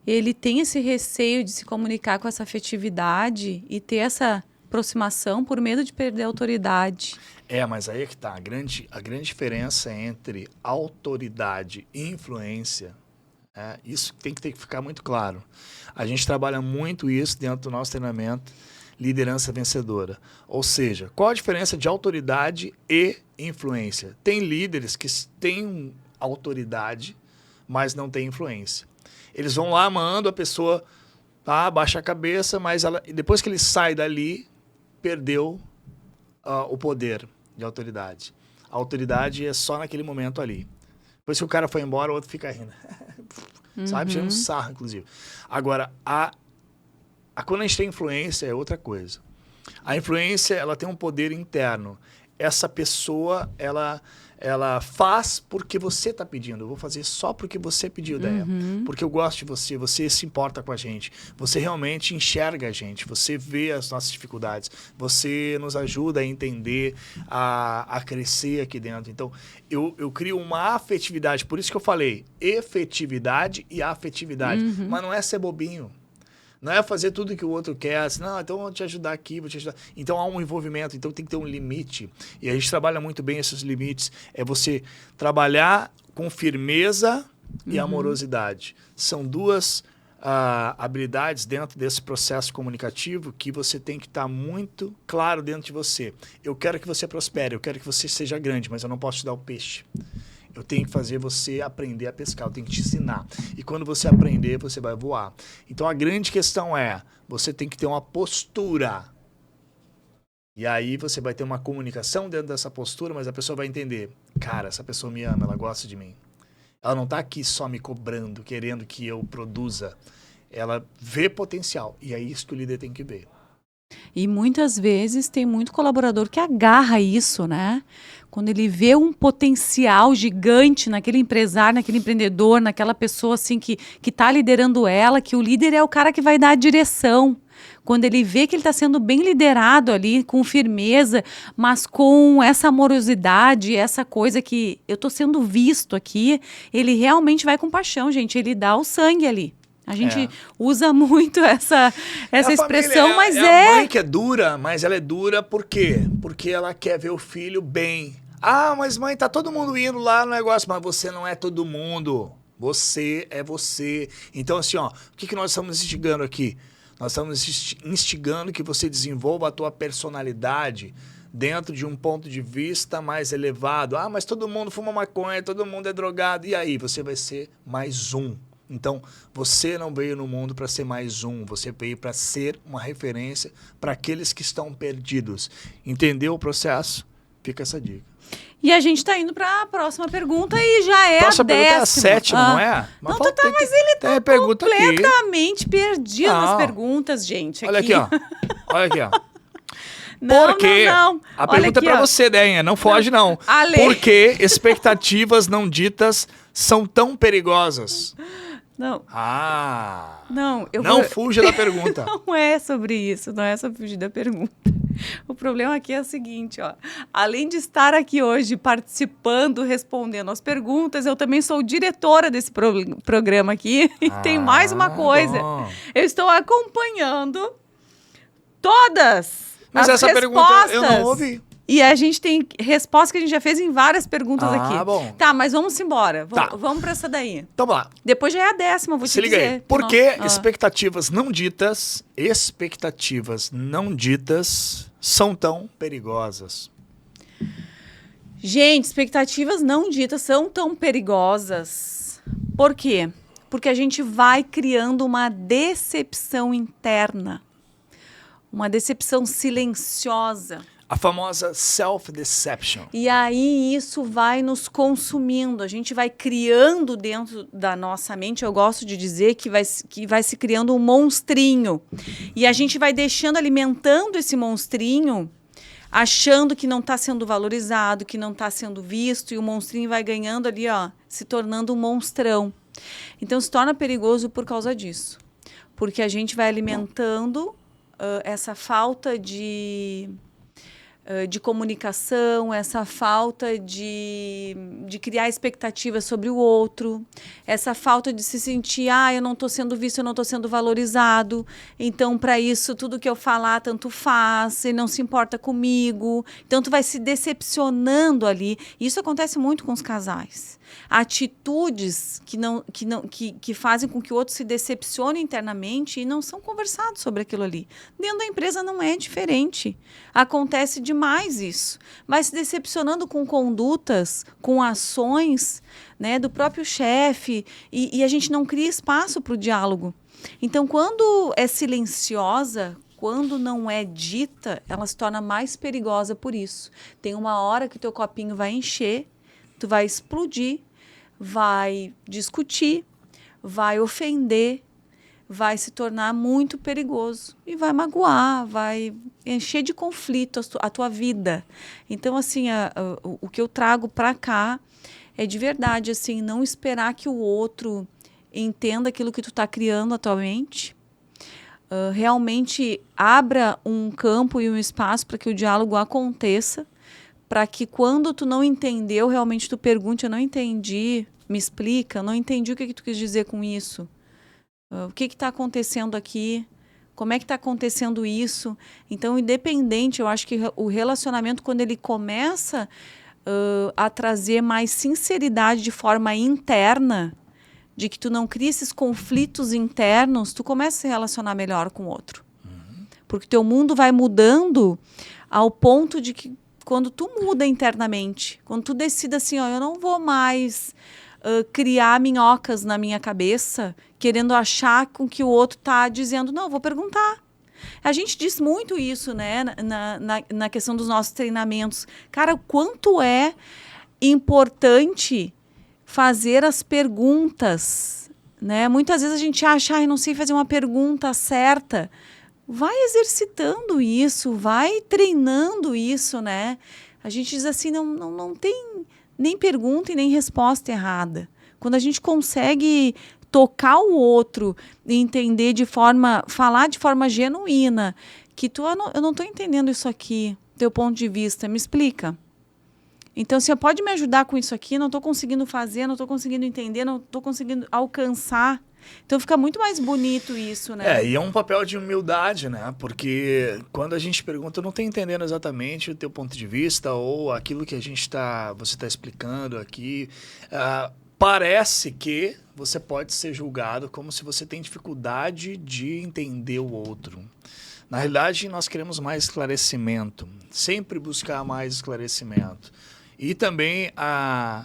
ele tem esse receio de se comunicar com essa afetividade e ter essa aproximação por medo de perder a autoridade. Mas aí é que está. A grande diferença entre autoridade e influência, isso tem que ficar muito claro. A gente trabalha muito isso dentro do nosso treinamento, liderança vencedora. Ou seja, qual a diferença de autoridade e influência? Tem líderes que têm autoridade, mas não tem influência. Eles vão lá, mandam a pessoa, baixa a cabeça, mas depois que ele sai dali, perdeu o poder de autoridade. A autoridade é só naquele momento ali. Depois que o cara foi embora, o outro fica rindo. Sabe? Tira um sarro, inclusive. Agora, quando a gente tem influência, é outra coisa. A influência, ela tem um poder interno. Essa pessoa, ela faz porque você está pedindo. Eu vou fazer só porque você pediu, Déia. Porque eu gosto de você, você se importa com a gente. Você realmente enxerga a gente, você vê as nossas dificuldades. Você nos ajuda a entender, a crescer aqui dentro. Então, eu crio uma afetividade. Por isso que eu falei efetividade e afetividade. Mas não é ser bobinho. Não é fazer tudo que o outro quer, assim, não, então vou te ajudar aqui, vou te ajudar. Então há um envolvimento, então tem que ter um limite. E a gente trabalha muito bem esses limites. É você trabalhar com firmeza e amorosidade. São duas habilidades dentro desse processo comunicativo que você tem que estar muito claro dentro de você. Eu quero que você prospere, eu quero que você seja grande, mas eu não posso te dar o peixe. Eu tenho que fazer você aprender a pescar, eu tenho que te ensinar. E quando você aprender, você vai voar. Então a grande questão é, você tem que ter uma postura. E aí você vai ter uma comunicação dentro dessa postura, mas a pessoa vai entender. Cara, essa pessoa me ama, ela gosta de mim. Ela não está aqui só me cobrando, querendo que eu produza. Ela vê potencial. E é isso que o líder tem que ver. E muitas vezes tem muito colaborador que agarra isso, né? Quando ele vê um potencial gigante naquele empresário, naquele empreendedor, naquela pessoa assim que está liderando ela, que o líder é o cara que vai dar a direção. Quando ele vê que ele está sendo bem liderado ali, com firmeza, mas com essa amorosidade, essa coisa que eu estou sendo visto aqui, ele realmente vai com paixão, gente. Ele dá o sangue ali. A gente usa muito essa expressão, família, mas a mãe que é dura, mas ela é dura por quê? Porque ela quer ver o filho bem. Mas mãe, tá todo mundo indo lá no negócio, mas você não é todo mundo. Você é você. Então assim, o que nós estamos instigando aqui? Nós estamos instigando que você desenvolva a tua personalidade dentro de um ponto de vista mais elevado. Mas todo mundo fuma maconha, todo mundo é drogado. E aí? Você vai ser mais um. Então, você não veio no mundo para ser mais um, você veio para ser uma referência para aqueles que estão perdidos. Entendeu o processo? Fica essa dica. E a gente está indo para a próxima pergunta e já é a próxima pergunta é a 10ª. não é? Mas mas ele está completamente perdido nas perguntas, gente. Olha aqui, Olha aqui, Não, Por quê? não. A pergunta é para você, Déia, não foge não. Por que expectativas não ditas são tão perigosas? Não. Não fuja da pergunta. Não é sobre isso, não é sobre fugir da pergunta. O problema aqui é o seguinte, além de estar aqui hoje participando, respondendo as perguntas, eu também sou diretora desse programa aqui e tem mais uma coisa. Bom. Eu estou acompanhando todas as respostas. Mas essa pergunta eu não ouvi. E a gente tem resposta que a gente já fez em várias perguntas aqui. Bom. Tá, mas vamos embora. Vamos para essa daí. Então vamos lá. Depois já é a 10ª, vou te dizer. Se liga aí. Por que expectativas não ditas são tão perigosas? Gente, expectativas não ditas são tão perigosas. Por quê? Porque a gente vai criando uma decepção interna. Uma decepção silenciosa. A famosa self-deception. E aí isso vai nos consumindo, a gente vai criando dentro da nossa mente, eu gosto de dizer que vai se criando um monstrinho. E a gente vai alimentando esse monstrinho, achando que não está sendo valorizado, que não está sendo visto, e o monstrinho vai ganhando ali, se tornando um monstrão. Então se torna perigoso por causa disso. Porque a gente vai alimentando essa falta de comunicação, essa falta de criar expectativas sobre o outro, essa falta de se sentir, eu não estou sendo visto, eu não estou sendo valorizado, então para isso tudo que eu falar tanto faz, ele não se importa comigo, então tu vai se decepcionando ali. Isso acontece muito com os casais. Atitudes que fazem com que o outro se decepcione internamente e não são conversados sobre aquilo ali. Dentro da empresa não é diferente. Acontece demais isso. Vai se decepcionando com condutas, com ações, né, do próprio chefe, e a gente não cria espaço para o diálogo. Então, quando é silenciosa, quando não é dita, ela se torna mais perigosa por isso. Tem uma hora que o teu copinho vai encher, tu vai explodir, vai discutir, vai ofender, vai se tornar muito perigoso e vai magoar, vai encher de conflito a tua vida. Então, assim, o que eu trago para cá é de verdade, assim, não esperar que o outro entenda aquilo que tu está criando atualmente. Realmente abra um campo e um espaço para que o diálogo aconteça, para que quando tu não entendeu, realmente tu pergunte, eu não entendi, me explica, não entendi o que tu quis dizer com isso. O que está acontecendo aqui? Como é que está acontecendo isso? Então, independente, eu acho que o relacionamento, quando ele começa a trazer mais sinceridade de forma interna, de que tu não cria esses conflitos internos, tu começa a se relacionar melhor com o outro. Porque teu mundo vai mudando ao ponto de que quando tu muda internamente, quando tu decide assim, ó, eu não vou mais criar minhocas na minha cabeça, querendo achar com que o outro está dizendo, não, eu vou perguntar. A gente diz muito isso, né, na questão dos nossos treinamentos. Cara, o quanto é importante fazer as perguntas, né? Muitas vezes a gente acha, não sei fazer uma pergunta certa. Vai exercitando isso, vai treinando isso, né? A gente diz assim, não tem nem pergunta e nem resposta errada. Quando a gente consegue tocar o outro e entender falar de forma genuína, que eu não estou entendendo isso aqui, teu ponto de vista, me explica. Então, você pode me ajudar com isso aqui, não estou conseguindo fazer, não estou conseguindo entender, não estou conseguindo alcançar. Então, fica muito mais bonito isso, né? E é um papel de humildade, né? Porque quando a gente pergunta, eu não estou entendendo exatamente o teu ponto de vista ou aquilo que você está explicando aqui. Parece que você pode ser julgado como se você tem dificuldade de entender o outro. Na realidade, nós queremos mais esclarecimento, sempre buscar mais esclarecimento. E também a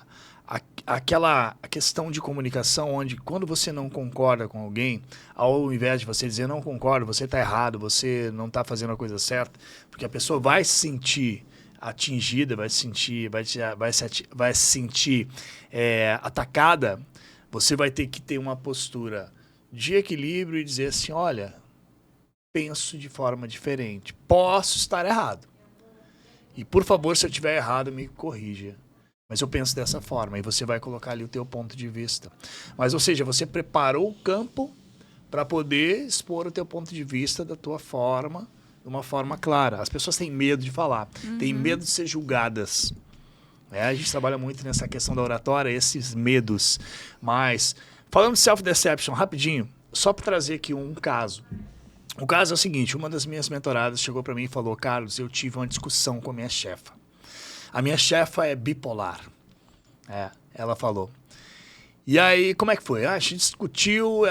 questão de comunicação, onde quando você não concorda com alguém, ao invés de você dizer não concordo, você está errado, você não está fazendo a coisa certa, porque a pessoa vai se sentir atingida, vai se sentir atacada, você vai ter que ter uma postura de equilíbrio e dizer assim, olha, penso de forma diferente, posso estar errado. E, por favor, se eu estiver errado, me corrija. Mas eu penso dessa forma, e você vai colocar ali o teu ponto de vista. Mas, ou seja, você preparou o campo para poder expor o teu ponto de vista da tua forma, de uma forma clara. As pessoas têm medo de falar, têm medo de ser julgadas. A gente trabalha muito nessa questão da oratória, esses medos. Mas, falando de self-deception, rapidinho, só para trazer aqui um caso. O caso é o seguinte, uma das minhas mentoradas chegou para mim e falou, Carlos, eu tive uma discussão com a minha chefa. A minha chefa é bipolar. Ela falou. E aí, como é que foi? A gente discutiu,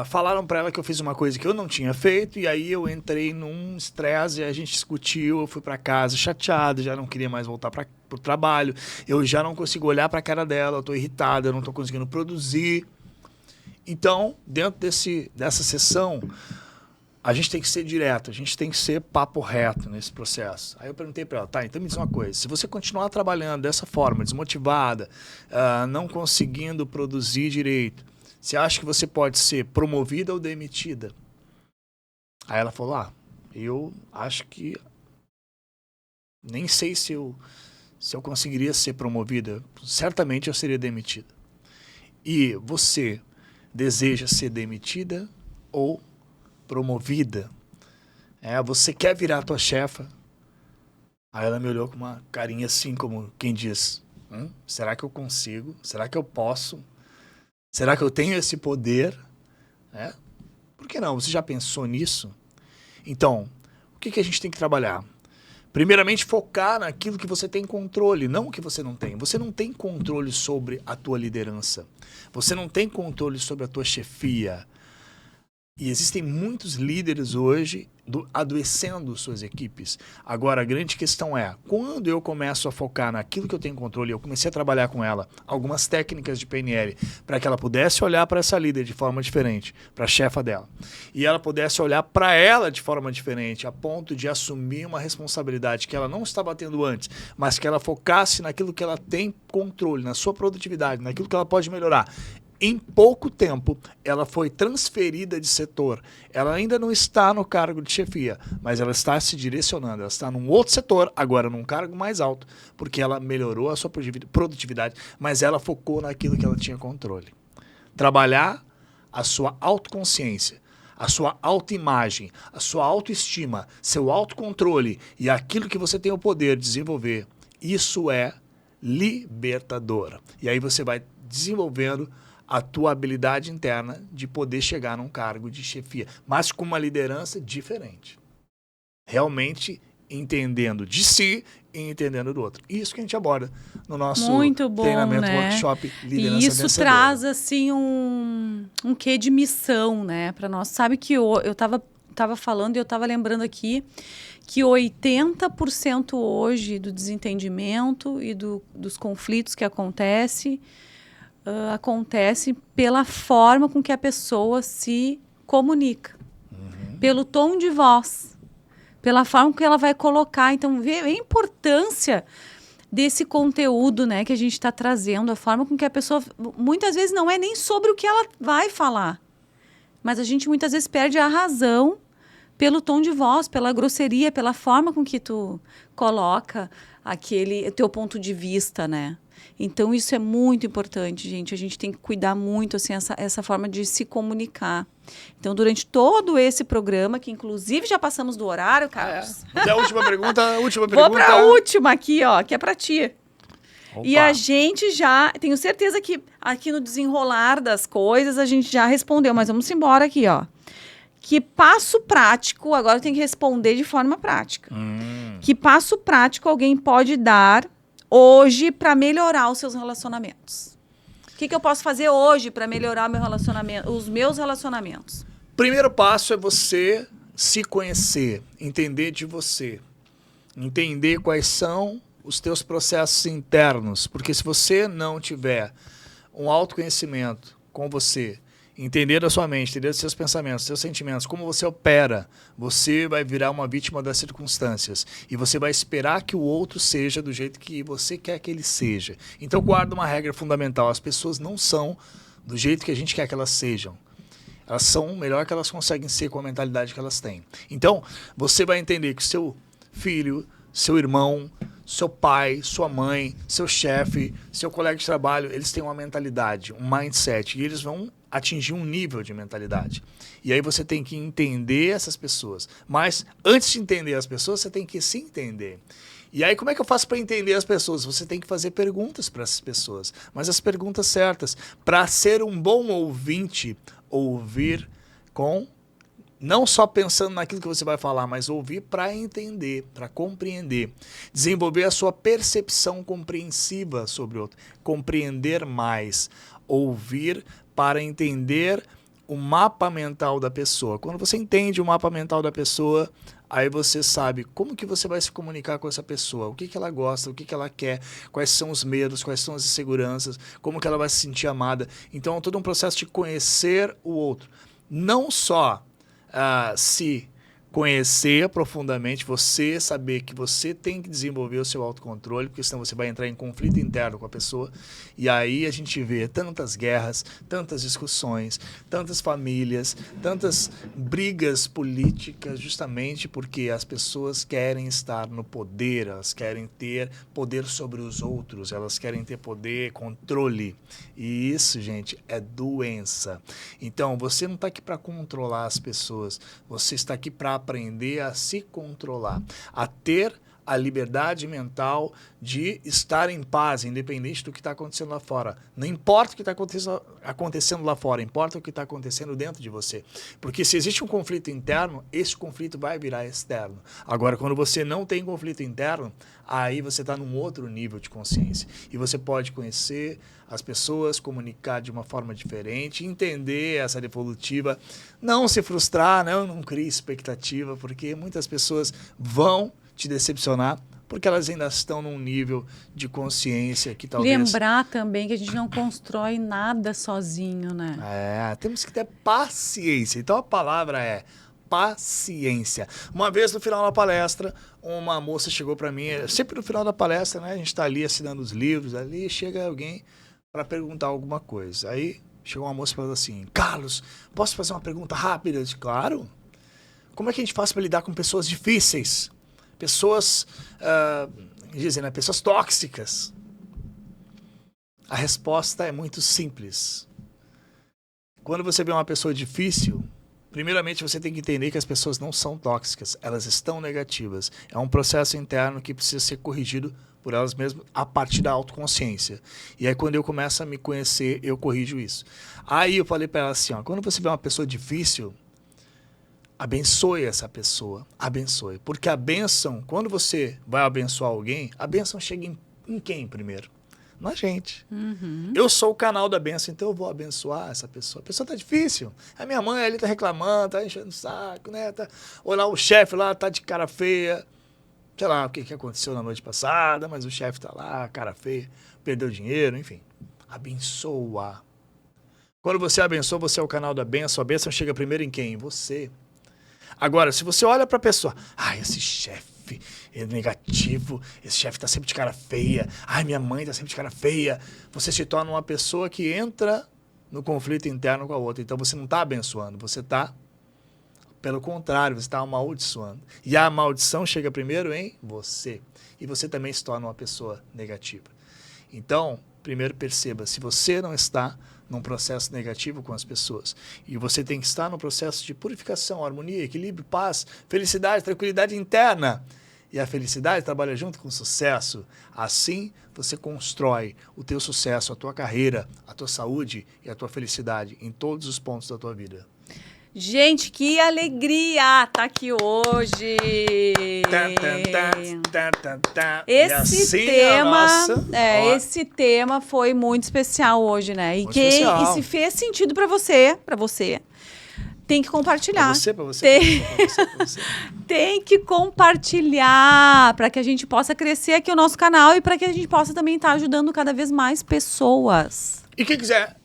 falaram para ela que eu fiz uma coisa que eu não tinha feito, e aí eu entrei num estresse, a gente discutiu, eu fui para casa chateado, já não queria mais voltar para o trabalho, eu já não consigo olhar para a cara dela, eu estou irritado, eu não estou conseguindo produzir. Então, dentro dessa sessão, a gente tem que ser direto, a gente tem que ser papo reto nesse processo. Aí eu perguntei para ela, tá, então me diz uma coisa, se você continuar trabalhando dessa forma, desmotivada, não conseguindo produzir direito, você acha que você pode ser promovida ou demitida? Aí ela falou, eu acho que nem sei se eu conseguiria ser promovida, certamente eu seria demitida. E você deseja ser demitida ou promovida? Você quer virar a tua chefa? Aí ela me olhou com uma carinha assim, como quem diz, será que eu consigo? Será que eu posso? Será que eu tenho esse poder? Por que não? Você já pensou nisso? Então, o que a gente tem que trabalhar? Primeiramente, focar naquilo que você tem controle, não o que você não tem. Você não tem controle sobre a tua liderança. Você não tem controle sobre a tua chefia. E existem muitos líderes hoje adoecendo suas equipes. Agora, a grande questão é, quando eu começo a focar naquilo que eu tenho controle, eu comecei a trabalhar com ela, algumas técnicas de PNL, para que ela pudesse olhar para essa líder de forma diferente, para a chefa dela, e ela pudesse olhar para ela de forma diferente, a ponto de assumir uma responsabilidade que ela não estava tendo antes, mas que ela focasse naquilo que ela tem controle, na sua produtividade, naquilo que ela pode melhorar. Em pouco tempo, ela foi transferida de setor. Ela ainda não está no cargo de chefia, mas ela está se direcionando. Ela está num outro setor, agora num cargo mais alto, porque ela melhorou a sua produtividade, mas ela focou naquilo que ela tinha controle. Trabalhar a sua autoconsciência, a sua autoimagem, a sua autoestima, seu autocontrole e aquilo que você tem o poder de desenvolver, isso é libertador. E aí você vai desenvolvendo a tua habilidade interna de poder chegar num cargo de chefia, mas com uma liderança diferente. Realmente entendendo de si e entendendo do outro. Isso que a gente aborda no nosso treinamento, né? Workshop Liderança E isso Vencedora. traz assim um quê de missão, né, para nós. Sabe que eu tava falando e eu tava lembrando aqui que 80% hoje do desentendimento e dos conflitos que acontece pela forma com que a pessoa se comunica, pelo tom de voz, pela forma que ela vai colocar. Então, vê a importância desse conteúdo, né, que a gente está trazendo, a forma com que a pessoa, muitas vezes não é nem sobre o que ela vai falar, mas a gente muitas vezes perde a razão pelo tom de voz, pela grosseria, pela forma com que tu coloca aquele teu ponto de vista, né? Então, isso é muito importante, gente. A gente tem que cuidar muito, assim, essa forma de se comunicar. Então, durante todo esse programa, que inclusive já passamos do horário, Carlos. E a última pergunta? Vou para a última aqui, ó, que é para ti. Opa. E a gente já, tenho certeza que aqui no desenrolar das coisas, a gente já respondeu, mas vamos embora aqui, ó. Que passo prático, agora tem que responder de forma prática. Que passo prático alguém pode dar hoje para melhorar os seus relacionamentos? O que eu posso fazer hoje para melhorar meu relacionamento, os meus relacionamentos? Primeiro passo é você se conhecer, entender de você, entender quais são os teus processos internos, porque se você não tiver um autoconhecimento com você, entender a sua mente, entender os seus pensamentos, os seus sentimentos, como você opera, você vai virar uma vítima das circunstâncias. E você vai esperar que o outro seja do jeito que você quer que ele seja. Então, guarda uma regra fundamental. As pessoas não são do jeito que a gente quer que elas sejam. Elas são o melhor que elas conseguem ser com a mentalidade que elas têm. Então, você vai entender que seu filho, seu irmão, seu pai, sua mãe, seu chefe, seu colega de trabalho, eles têm uma mentalidade, um mindset, e eles vão atingir um nível de mentalidade. E aí você tem que entender essas pessoas. Mas antes de entender as pessoas, você tem que se entender. E aí como é que eu faço para entender as pessoas? Você tem que fazer perguntas para essas pessoas, mas as perguntas certas. Para ser um bom ouvinte, ouvir com... não só pensando naquilo que você vai falar, mas ouvir para entender, para compreender. Desenvolver a sua percepção compreensiva sobre o outro. Compreender mais. Ouvir para entender o mapa mental da pessoa. Quando você entende o mapa mental da pessoa, aí você sabe como que você vai se comunicar com essa pessoa, o que ela gosta, o que ela quer, quais são os medos, quais são as inseguranças, como que ela vai se sentir amada. Então é todo um processo de conhecer o outro. Não só se conhecer profundamente, você saber que você tem que desenvolver o seu autocontrole, porque senão você vai entrar em conflito interno com a pessoa, e aí a gente vê tantas guerras, tantas discussões, tantas famílias, tantas brigas políticas, justamente porque as pessoas querem estar no poder, elas querem ter poder sobre os outros, elas querem ter poder, controle, e isso, gente, é doença. Então, você não está aqui para controlar as pessoas, você está aqui para aprender a se controlar, a ter a liberdade mental de estar em paz, independente do que está acontecendo lá fora. Não importa o que está acontecendo lá fora, importa o que está acontecendo dentro de você. Porque se existe um conflito interno, esse conflito vai virar externo. Agora, quando você não tem conflito interno, aí você está num outro nível de consciência. E você pode conhecer as pessoas, comunicar de uma forma diferente, entender essa devolutiva, não se frustrar, não crie expectativa, porque muitas pessoas vão te decepcionar, porque elas ainda estão num nível de consciência que talvez... Lembrar também que a gente não constrói nada sozinho, né? Temos que ter paciência. Então a palavra é paciência. Uma vez no final da palestra, uma moça chegou para mim, sempre no final da palestra, né? A gente está ali assinando os livros, ali chega alguém para perguntar alguma coisa. Aí chegou uma moça e falou assim: Carlos, posso fazer uma pergunta rápida? Eu disse, claro. Como é que a gente faz para lidar com pessoas difíceis? Pessoas, dizem, né? Pessoas tóxicas. A resposta é muito simples. Quando você vê uma pessoa difícil, primeiramente você tem que entender que as pessoas não são tóxicas, elas estão negativas. É um processo interno que precisa ser corrigido por elas mesmas a partir da autoconsciência. E aí quando eu começo a me conhecer, eu corrijo isso. Aí eu falei para ela assim, quando você vê uma pessoa difícil, abençoe essa pessoa, abençoe. Porque a bênção, quando você vai abençoar alguém, a bênção chega em quem primeiro? Na gente. Uhum. Eu sou o canal da bênção, então eu vou abençoar essa pessoa. A pessoa tá difícil. A minha mãe ali tá reclamando, tá enchendo o saco, né? Ou lá o chefe lá tá de cara feia. Sei lá o que aconteceu na noite passada, mas o chefe tá lá, cara feia, perdeu dinheiro, enfim. Abençoa. Quando você abençoa, você é o canal da bênção. A bênção chega primeiro em quem? Em você. Agora, se você olha pra pessoa, esse chefe é negativo, esse chefe tá sempre de cara feia, minha mãe tá sempre de cara feia, você se torna uma pessoa que entra no conflito interno com a outra. Então você não tá abençoando, você tá, pelo contrário, você está amaldiçoando. E a maldição chega primeiro em você. E você também se torna uma pessoa negativa. Então, primeiro perceba, se você não está num processo negativo com as pessoas, e você tem que estar num processo de purificação, harmonia, equilíbrio, paz, felicidade, tranquilidade interna. E a felicidade trabalha junto com o sucesso. Assim, você constrói o teu sucesso, a tua carreira, a tua saúde e a tua felicidade em todos os pontos da tua vida. Gente, que alegria tá aqui hoje. Esse tema foi muito especial hoje, né? E se fez sentido para você, tem que compartilhar. Pra você. Tem que compartilhar para que a gente possa crescer aqui o nosso canal e para que a gente possa também estar ajudando cada vez mais pessoas. E quem quiser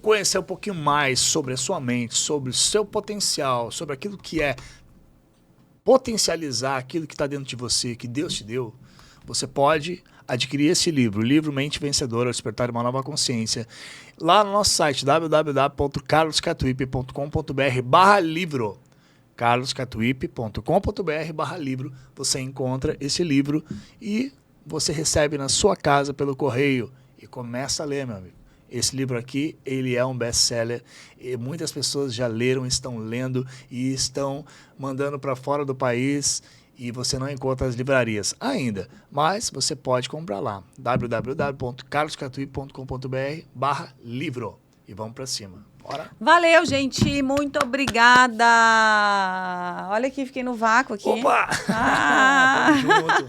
conhecer um pouquinho mais sobre a sua mente, sobre o seu potencial, sobre aquilo que é potencializar aquilo que está dentro de você, que Deus te deu, você pode adquirir esse livro, o livro Mente Vencedora, Despertar uma Nova Consciência, lá no nosso site www.carloscatuípe.com.br/livro. carloscatuípe.com.br/livro. Você encontra esse livro e você recebe na sua casa pelo correio e começa a ler, meu amigo. Esse livro aqui, ele é um best-seller e muitas pessoas já leram, estão lendo e estão mandando para fora do país e você não encontra as livrarias ainda, mas você pode comprar lá, www.carloscatuípe.com.br/livro e vamos para cima. Bora. Valeu, gente, muito obrigada. Olha aqui, fiquei no vácuo aqui. Opa! Tamo junto.